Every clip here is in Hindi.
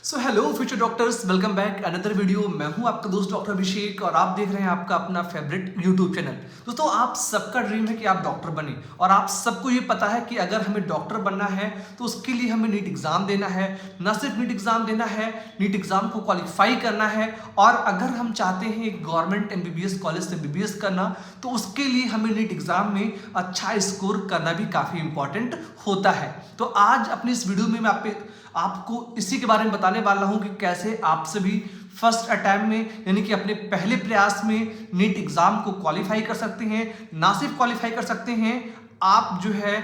So hello future doctors, welcome back another video. मैं हूं आपका दोस्त डॉक्टर अभिषेक और आप देख रहे हैं आपका अपना फेवरेट यूट्यूब चैनल। दोस्तों, आप सबका ड्रीम है कि आप डॉक्टर बने और आप सबको ये पता है कि अगर हमें डॉक्टर बनना है तो उसके लिए हमें नीट एग्जाम देना है। न सिर्फ नीट एग्जाम देना है, नीट एग्जाम को क्वालिफाई करना है और अगर हम चाहते हैं एक गवर्नमेंट एमबीबीएस कॉलेज से एमबीबीएस करना तो उसके लिए हमें नीट एग्जाम में अच्छा स्कोर करना भी काफ़ी इंपॉर्टेंट होता है। तो आज अपनी इस वीडियो में मैं आपको इसी के बारे में बताने वाला हूं कि कैसे आप सभी फर्स्ट अटैम्प्ट में यानी कि अपने पहले प्रयास में नीट एग्जाम को क्वालिफाई कर सकते हैं। ना सिर्फ क्वालिफाई कर सकते हैं, आप जो है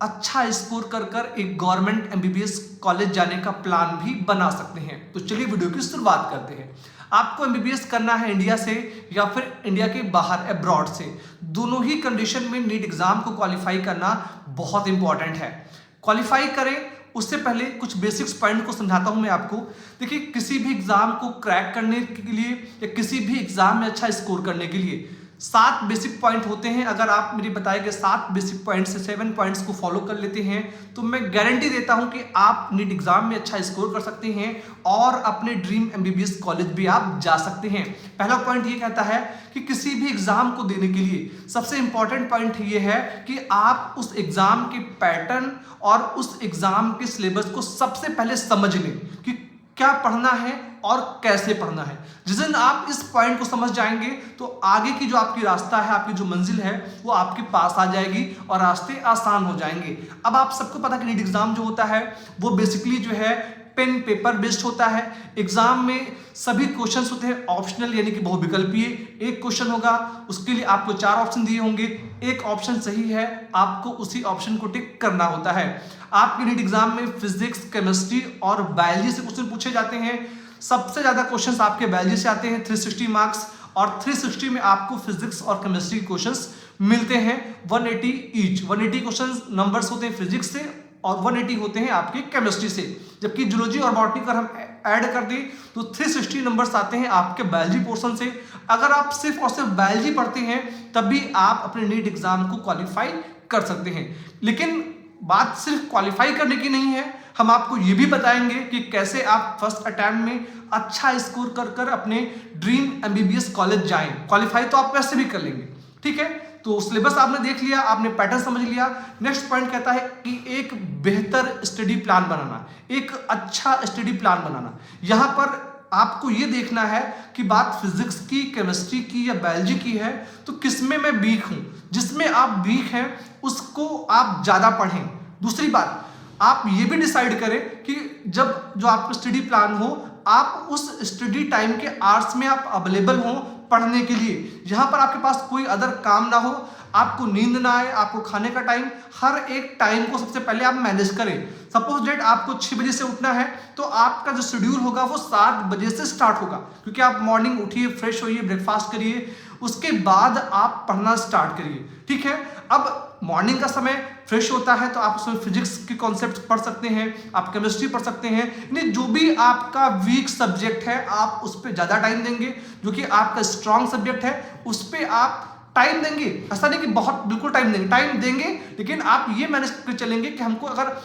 अच्छा स्कोर कर एक गवर्नमेंट एमबीबीएस कॉलेज जाने का प्लान भी बना सकते हैं। तो चलिए वीडियो की शुरुआत करते हैं। आपको एमबीबीएस करना है इंडिया से या फिर इंडिया के बाहर अब्रॉड से, दोनों ही कंडीशन में नीट एग्जाम को क्वालिफाई करना बहुत इंपॉर्टेंट है। क्वालिफाई करें उससे पहले कुछ बेसिक्स पॉइंट को समझाता हूं मैं आपको। देखिए, किसी भी एग्जाम को क्रैक करने के लिए या किसी भी एग्जाम में अच्छा स्कोर करने के लिए 7 बेसिक पॉइंट होते हैं। अगर आप मेरे बताए गए 7 बेसिक पॉइंट से 7 पॉइंट्स को फॉलो कर लेते हैं तो मैं गारंटी देता हूं कि आप नीट एग्जाम में अच्छा स्कोर कर सकते हैं और अपने ड्रीम एमबीबीएस कॉलेज भी आप जा सकते हैं। पहला पॉइंट ये कहता है कि किसी भी एग्जाम को देने के लिए सबसे इंपॉर्टेंट पॉइंट ये है कि आप उस एग्जाम के पैटर्न और उस एग्जाम के सिलेबस को सबसे पहले समझ लें कि क्या पढ़ना है और कैसे पढ़ना है। जिस दिन आप इस पॉइंट को समझ जाएंगे तो आगे की जो आपकी रास्ता है, आपकी जो मंजिल है वो आपके पास आ जाएगी और रास्ते आसान हो जाएंगे। अब आप सबको पता है कि नीट एग्जाम जो होता है वो बेसिकली जो है पेन पेपर बेस्ड होता है। एग्जाम में सभी क्वेश्चंस होते हैं ऑप्शनल यानी कि बहुविकल्पीय। एक क्वेश्चन होगा, उसके लिए आपको 4 ऑप्शन दिए होंगे, एक ऑप्शन सही है, आपको उसी ऑप्शन को टिक करना होता है। आपके नीट एग्जाम में फिजिक्स, केमिस्ट्री और बायोलॉजी से क्वेश्चन पूछे जाते हैं। सबसे ज्यादा क्वेश्चंस आपके बायोलॉजी से आते हैं 360 मार्क्स, और 360 में आपको फिजिक्स और केमिस्ट्री क्वेश्चंस मिलते हैं 180 ईच। 180 क्वेश्चंस नंबर्स होते हैं फिजिक्स से और 180 होते हैं आपके केमिस्ट्री से। जबकि जूलॉजी और बॉटनी का हम ऐड कर दें तो 360 नंबर्स आते हैं आपके बायोलॉजी पोर्शन से। अगर आप सिर्फ और सिर्फ बायोलॉजी पढ़ते हैं तब भी आप अपने नीट एग्जाम को क्वालिफाई कर सकते हैं। लेकिन बात सिर्फ क्वालिफाई करने की नहीं है, हम आपको ये भी बताएंगे कि कैसे आप फर्स्ट अटेम्प्ट में अच्छा स्कोर कर अपने ड्रीम एमबीबीएस कॉलेज जाएं। क्वालिफाई तो आप वैसे भी कर लेंगे, ठीक है। तो सिलेबस आपने देख लिया, आपने पैटर्न समझ लिया। नेक्स्ट पॉइंट कहता है कि एक बेहतर स्टडी प्लान बनाना, एक अच्छा स्टडी प्लान बनाना। यहां पर आपको ये देखना है कि बात फिजिक्स की, केमिस्ट्री की या बायोलॉजी की है तो किसमें मैं वीक हूं। जिसमें आप वीक हैं उसको आप ज्यादा पढ़ें। दूसरी बात, आप ये भी डिसाइड करें कि जब जो आपका स्टडी प्लान हो, आप उस स्टडी टाइम के आवर्स में आप अवेलेबल हो पढ़ने के लिए। जहां पर आपके पास कोई अदर काम ना हो, आपको नींद ना आए, आपको खाने का टाइम, हर एक टाइम को सबसे पहले आप मैनेज करें। सपोज डेट आपको 6 बजे से उठना है तो आपका जो शेड्यूल होगा वो 7 बजे से स्टार्ट होगा, क्योंकि आप मॉर्निंग उठिए, फ्रेश होइए, ब्रेकफास्ट करिए, उसके बाद आप पढ़ना स्टार्ट करिए, ठीक है। अब मॉर्निंग का समय फ्रेश होता है तो आप उसमें फिजिक्स के कॉन्सेप्ट पढ़ सकते हैं, आप केमिस्ट्री पढ़ सकते हैं, यानी जो भी आपका वीक सब्जेक्ट है आप उस पर ज़्यादा टाइम देंगे। जो कि आपका स्ट्रॉन्ग सब्जेक्ट है उस पर आप टाइम देंगे। ऐसा नहीं कि बहुत बिल्कुल टाइम देंगे, लेकिन आप ये मैनेज कर चलेंगे कि हमको अगर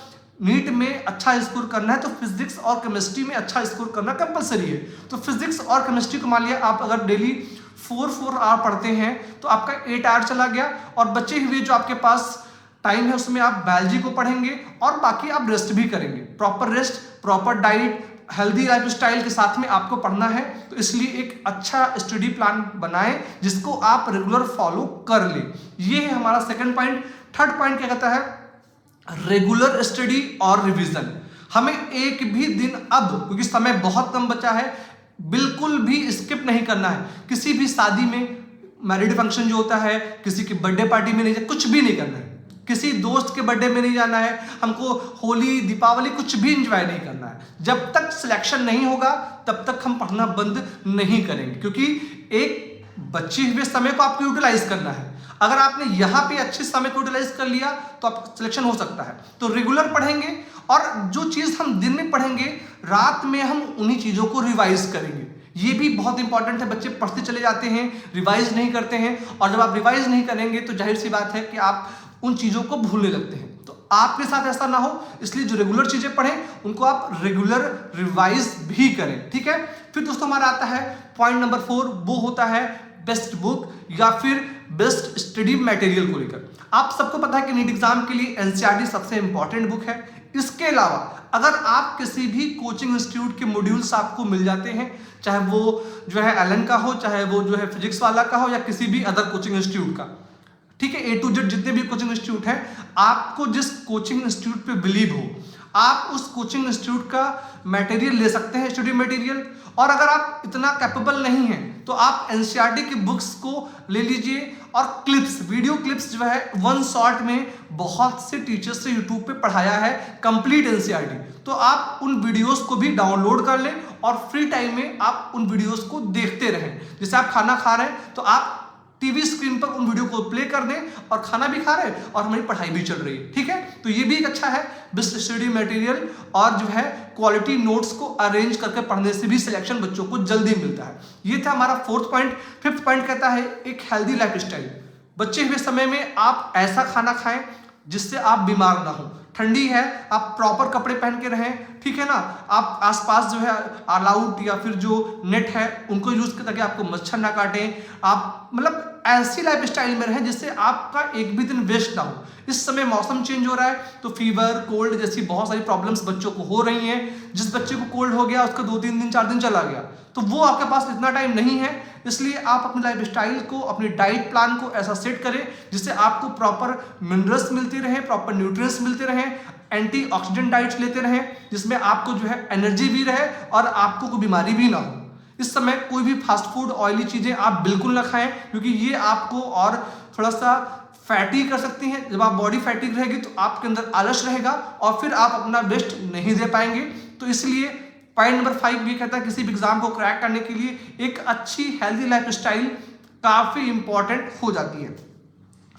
नीट में अच्छा स्कोर करना है तो फिजिक्स और केमिस्ट्री में अच्छा स्कोर करना कंपलसरी है। तो फिजिक्स और केमिस्ट्री को मान लिया आप अगर डेली 4 आवर पढ़ते हैं तो आपका 8 आवर चला गया, और बचे हुए जो आपके पास टाइम है उसमें आप बायोलॉजी को पढ़ेंगे और बाकी आप रेस्ट भी करेंगे। Proper rest, proper diet, healthy life style के साथ में आपको पढ़ना है। तो इसलिए एक अच्छा स्टडी प्लान बनाएं जिसको आप रेगुलर फॉलो कर लें। ये है हमारा सेकंड पॉइंट। थर्ड पॉइंट क्या कहता है, रेगुलर स्टडी और रिवीजन। हमें एक भी दिन, अब क्योंकि समय बहुत कम बचा है, बिल्कुल भी स्किप नहीं करना है। किसी भी शादी में, मैरिड फंक्शन जो होता है, किसी की बर्थडे पार्टी में नहीं, कुछ भी नहीं करना है। किसी दोस्त के बर्थडे में नहीं जाना है, हमको होली, दीपावली कुछ भी एंजॉय नहीं करना है। जब तक सिलेक्शन नहीं होगा तब तक हम पढ़ना बंद नहीं करेंगे, क्योंकि एक बचे हुए समय को आपको यूटिलाइज करना है। अगर आपने यहाँ पे अच्छे समय को यूटिलाइज कर लिया तो आपका सिलेक्शन हो सकता है। तो रेगुलर पढ़ेंगे और जो चीज़ हम दिन में पढ़ेंगे रात में हम उन्हीं चीज़ों को रिवाइज करेंगे। ये भी बहुत इंपॉर्टेंट है। बच्चे पढ़ते चले जाते हैं, रिवाइज नहीं करते हैं, और जब आप रिवाइज नहीं करेंगे तो जाहिर सी बात है कि आप उन चीज़ों को भूलने लगते हैं। तो आपके साथ ऐसा ना हो, इसलिए जो रेगुलर चीजें पढ़ें उनको आप रेगुलर रिवाइज भी करें, ठीक है। फिर दोस्तों हमारा आता है पॉइंट नंबर 4, वो होता है बेस्ट बुक या फिर बेस्ट स्टडी मटेरियल को लेकर। आप सबको पता है कि नीट एग्जाम के लिए एनसीईआरटी सबसे इंपॉर्टेंट बुक है। इसके अलावा अगर आप किसी भी कोचिंग इंस्टीट्यूट के मॉड्यूल्स आपको मिल जाते हैं, चाहे वो जो है एलन का हो, चाहे वो जो है फिजिक्स वाला का हो, या किसी भी अदर कोचिंग इंस्टीट्यूट का, ठीक है, ए टू जेड जितने भी कोचिंग इंस्टीट्यूट हैं, आपको जिस कोचिंग इंस्टीट्यूट पे बिलीव हो, आप उस कोचिंग इंस्टीट्यूट का मटेरियल ले सकते हैं, स्टडी मटेरियल। और अगर आप इतना कैपेबल नहीं हैं तो आप एनसीईआरटी की बुक्स को ले लीजिए, और क्लिप्स, वीडियो क्लिप्स जो है वन शॉट में बहुत से टीचर्स से यूट्यूब पे पढ़ाया है कंप्लीट एनसीईआरटी, तो आप उन वीडियोस को भी डाउनलोड कर लें और फ्री टाइम में आप उन वीडियोस को देखते रहें। जैसे आप खाना खा रहे हैं तो आप टीवी स्क्रीन पर उन वीडियो को प्ले कर दें और खाना भी खा रहे हैं और हमारी पढ़ाई भी चल रही है, ठीक है। तो ये भी एक अच्छा है बेस्ट स्टडी मटेरियल, और जो है क्वालिटी नोट्स को अरेंज करके पढ़ने से भी सिलेक्शन बच्चों को जल्दी मिलता है। ये था हमारा 4th पॉइंट। 5th पॉइंट कहता है एक हेल्दी लाइफस्टाइल। बचे हुए समय में आप ऐसा खाना खाएं जिससे आप बीमार ना हो। ठंडी है, आप प्रॉपर कपड़े पहन के रहें, ठीक है ना। आप आसपास जो है ऑल आउट या फिर जो नेट है उनको यूज कर, ताकि आपको मच्छर ना काटें। आप मतलब ऐसी लाइफ स्टाइल में रहें जिससे आपका एक भी दिन वेस्ट ना हो। इस समय मौसम चेंज हो रहा है तो फीवर, कोल्ड जैसी बहुत सारी प्रॉब्लम्स बच्चों को हो रही हैं। जिस बच्चे को कोल्ड हो गया उसका 2-3 दिन 4 दिन चला गया, तो वो आपके पास इतना टाइम नहीं है। इसलिए आप अपनी लाइफ स्टाइल को, अपनी डाइट प्लान को ऐसा सेट करें जिससे आपको प्रॉपर मिनरल्स मिलते रहें, प्रॉपर न्यूट्रिएंट्स मिलते रहें, एंटीऑक्सीडेंट डाइट्स लेते रहें जिसमें आपको जो है एनर्जी भी रहे और आपको कोई बीमारी भी ना हो। इस समय कोई भी फास्ट फूड, ऑयली चीजें आप बिल्कुल ना खाएं, क्योंकि ये आपको और थोड़ा सा फैटी कर सकती हैं। जब आप बॉडी फैटी रहेगी तो आपके अंदर आलस रहेगा और फिर आप अपना बेस्ट नहीं दे पाएंगे। तो इसलिए पॉइंट नंबर 5 भी कहता है किसी भी एग्जाम को क्रैक करने के लिए एक अच्छी हेल्दी लाइफ स्टाइल काफी इंपॉर्टेंट हो जाती है।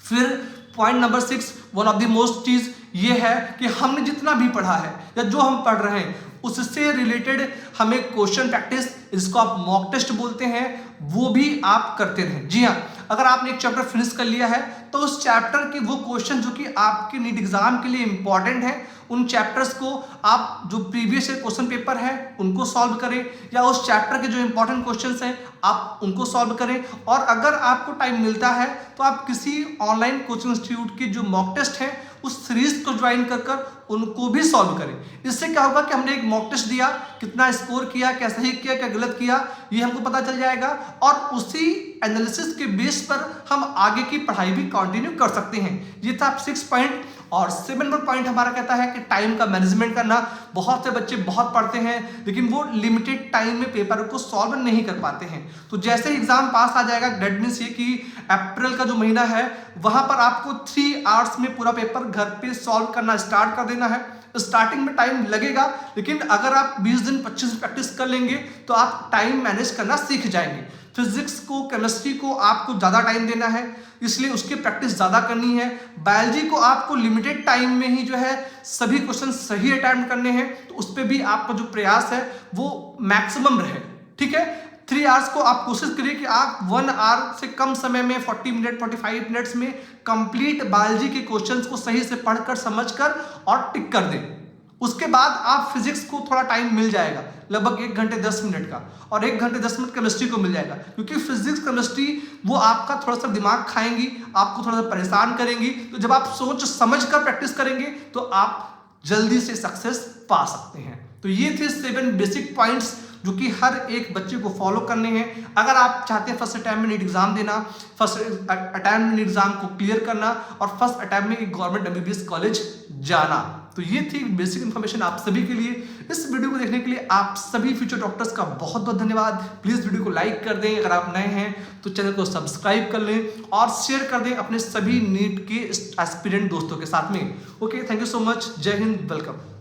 फिर point number 6, one of the most चीज ये है कि हमने जितना भी पढ़ा है या जो हम पढ़ रहे हैं उससे रिलेटेड हमें क्वेश्चन प्रैक्टिस, जिसको आप मॉक टेस्ट बोलते हैं, वो भी आप करते रहें। जी हाँ, अगर आपने एक चैप्टर फिनिश कर लिया है तो उस चैप्टर के वो क्वेश्चन जो कि आपके नीट एग्जाम के लिए इंपॉर्टेंट है, उन चैप्टर्स को आप जो प्रीवियस क्वेश्चन पेपर है उनको सॉल्व करें, या उस चैप्टर के जो इंपॉर्टेंट क्वेश्चंस हैं आप उनको सॉल्व करें। और अगर आपको टाइम मिलता है तो आप किसी ऑनलाइन कोचिंग इंस्टीट्यूट की जो मॉक टेस्ट है उस सीरीज को ज्वाइन कर उनको भी सॉल्व करें। इससे क्या होगा कि हमने एक मॉक टेस्ट दिया, कितना स्कोर किया, क्या सही किया, क्या गलत किया, ये हमको पता चल जाएगा, और उसी एनालिसिस के बेस पर हम आगे की पढ़ाई भी कंटिन्यू कर सकते हैं। ये था 6 पॉइंट। और 7 नंबर पॉइंट हमारा कहता है कि टाइम का मैनेजमेंट करना। बहुत से बच्चे बहुत पढ़ते हैं लेकिन वो लिमिटेड टाइम में पेपर को सॉल्व नहीं कर पाते हैं। तो जैसे एग्जाम पास आ जाएगा, दैट मींस ये कि अप्रैल का जो महीना है वहां पर आपको 3 आवर्स में पूरा पेपर घर पे सॉल्व करना स्टार्ट कर देना है। स्टार्टिंग में टाइम लगेगा, लेकिन अगर आप 20 दिन 25 दिन प्रैक्टिस कर लेंगे तो आप टाइम मैनेज करना सीख जाएंगे। फिजिक्स को, केमिस्ट्री को आपको ज़्यादा टाइम देना है, इसलिए उसकी प्रैक्टिस ज़्यादा करनी है। बायोलॉजी को आपको लिमिटेड टाइम में ही जो है सभी क्वेश्चन सही अटेम्प्ट करने हैं, तो उस पर भी आपका जो प्रयास है वो मैक्सिमम रहे, ठीक है। 3 आवर्स को आप कोशिश करिए कि आप 1 आवर से कम समय में 40 मिनट 45 मिनट्स में कंप्लीट बायोलॉजी के क्वेश्चंस को सही से पढ़कर, समझकर और टिक कर दें। उसके बाद आप फिजिक्स को थोड़ा टाइम मिल जाएगा, लगभग 1 घंटे 10 मिनट का, और 1 घंटे 10 मिनट केमिस्ट्री को मिल जाएगा, क्योंकि फिजिक्स केमिस्ट्री वो आपका थोड़ा सा दिमाग खाएंगी, आपको थोड़ा सा परेशान करेंगी। तो जब आप सोच समझ कर प्रैक्टिस करेंगे तो आप जल्दी से सक्सेस पा सकते हैं। तो ये थे 7 बेसिक पॉइंट्स जो कि हर एक बच्चे को फॉलो करने हैं। अगर आप चाहते हैं फर्स्ट अटैम्प्ट में नीट एग्जाम देना, फर्स्ट अटैम्प्ट में नीट एग्जाम को क्लियर करना और फर्स्ट अटैम्प्ट में एक गवर्नमेंट MBBS कॉलेज जाना, तो ये थी बेसिक इन्फॉर्मेशन आप सभी के लिए। इस वीडियो को देखने के लिए आप सभी फ्यूचर डॉक्टर्स का बहुत बहुत धन्यवाद। प्लीज वीडियो को लाइक कर दें, अगर आप नए हैं तो चैनल को सब्सक्राइब कर लें और शेयर कर दें अपने सभी नीट के एस्पिरेंट दोस्तों के साथ में। Okay, thank you so much. जय हिंद, वेलकम।